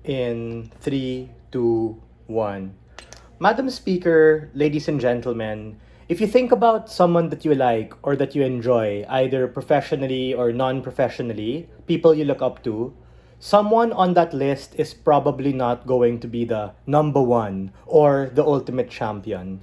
In 3, 2, 1. Madam Speaker, ladies and gentlemen, if you think about someone that you like or that you enjoy, either professionally or non-professionally, people you look up to, someone on that list is probably not going to be the number one or the ultimate champion.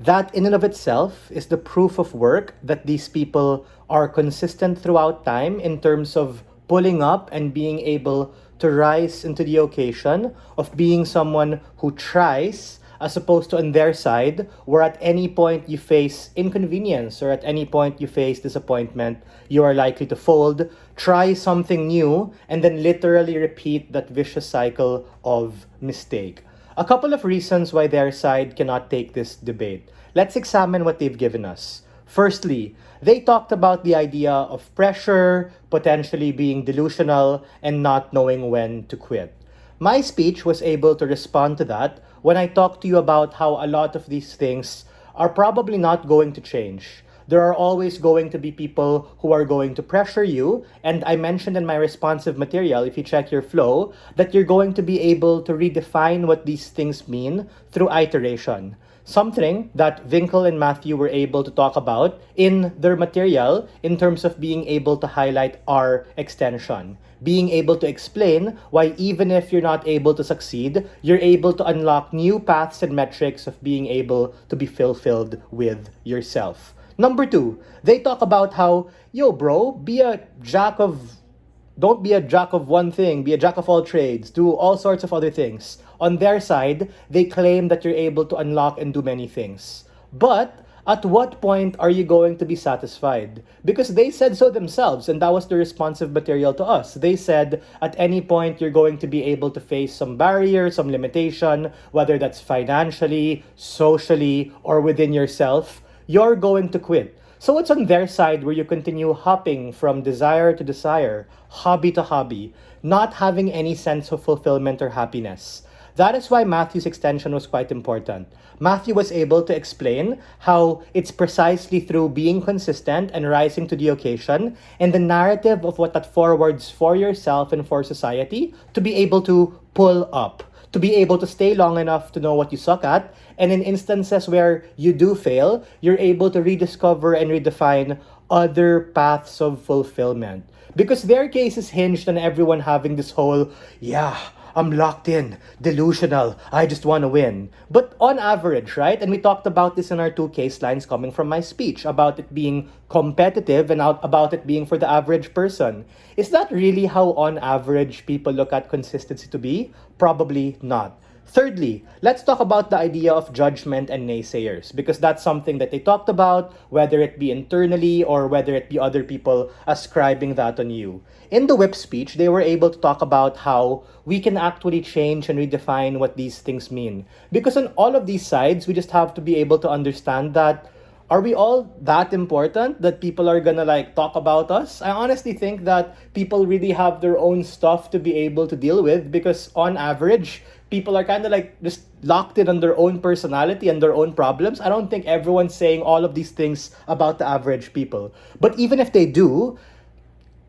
That in and of itself is the proof of work that these people are consistent throughout time in terms of pulling up and being able to rise into the occasion of being someone who tries, as opposed to on their side, where at any point you face inconvenience or at any point you face disappointment, you are likely to fold, try something new, and then literally repeat that vicious cycle of mistake. A couple of reasons why their side cannot take this debate. Let's examine what they've given us. Firstly, they talked about the idea of pressure, potentially being delusional, and not knowing when to quit. My speech was able to respond to that when I talked to you about how a lot of these things are probably not going to change. There are always going to be people who are going to pressure you, and I mentioned in my responsive material, if you check your flow, that you're going to be able to redefine what these things mean through iteration. Something that Winkle and Matthew were able to talk about in their material in terms of being able to highlight our extension. Being able to explain why even if you're not able to succeed, you're able to unlock new paths and metrics of being able to be fulfilled with yourself. Number 2, they talk about how, yo bro, don't be a jack of one thing, be a jack of all trades, do all sorts of other things. On their side, they claim that you're able to unlock and do many things. But at what point are you going to be satisfied? Because they said so themselves, and that was the responsive material to us. They said at any point you're going to be able to face some barrier, some limitation, whether that's financially, socially, or within yourself, you're going to quit. So it's on their side where you continue hopping from desire to desire, hobby to hobby, not having any sense of fulfillment or happiness. That is why Matthew's extension was quite important. Matthew was able to explain how it's precisely through being consistent and rising to the occasion and the narrative of what that forwards for yourself and for society to be able to pull up, to be able to stay long enough to know what you suck at, and in instances where you do fail, you're able to rediscover and redefine other paths of fulfillment. Because their case is hinged on everyone having this whole, I'm locked in, delusional, I just want to win. But on average, right? And we talked about this in our 2 case lines coming from my speech, about it being competitive and about it being for the average person. Is that really how on average people look at consistency to be? Probably not. Thirdly, let's talk about the idea of judgment and naysayers, because that's something that they talked about, whether it be internally or whether it be other people ascribing that on you. In the whip speech, they were able to talk about how we can actually change and redefine what these things mean. Because on all of these sides, we just have to be able to understand that, are we all that important that people are gonna talk about us? I honestly think that people really have their own stuff to be able to deal with, because on average, people are kind of just locked in on their own personality and their own problems. I don't think everyone's saying all of these things about the average people. But even if they do,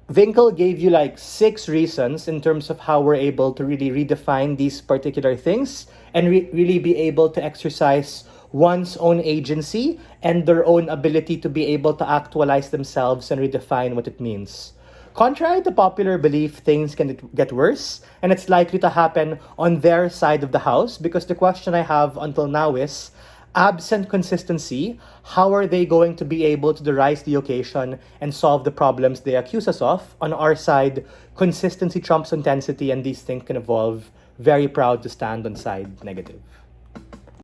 Winkle gave you 6 reasons in terms of how we're able to really redefine these particular things and really be able to exercise one's own agency and their own ability to be able to actualize themselves and redefine what it means. Contrary to popular belief, things can get worse, and it's likely to happen on their side of the house, because the question I have until now is, absent consistency, how are they going to be able to rise the occasion and solve the problems they accuse us of? On our side, consistency trumps intensity, and these things can evolve. Very proud to stand on side negative.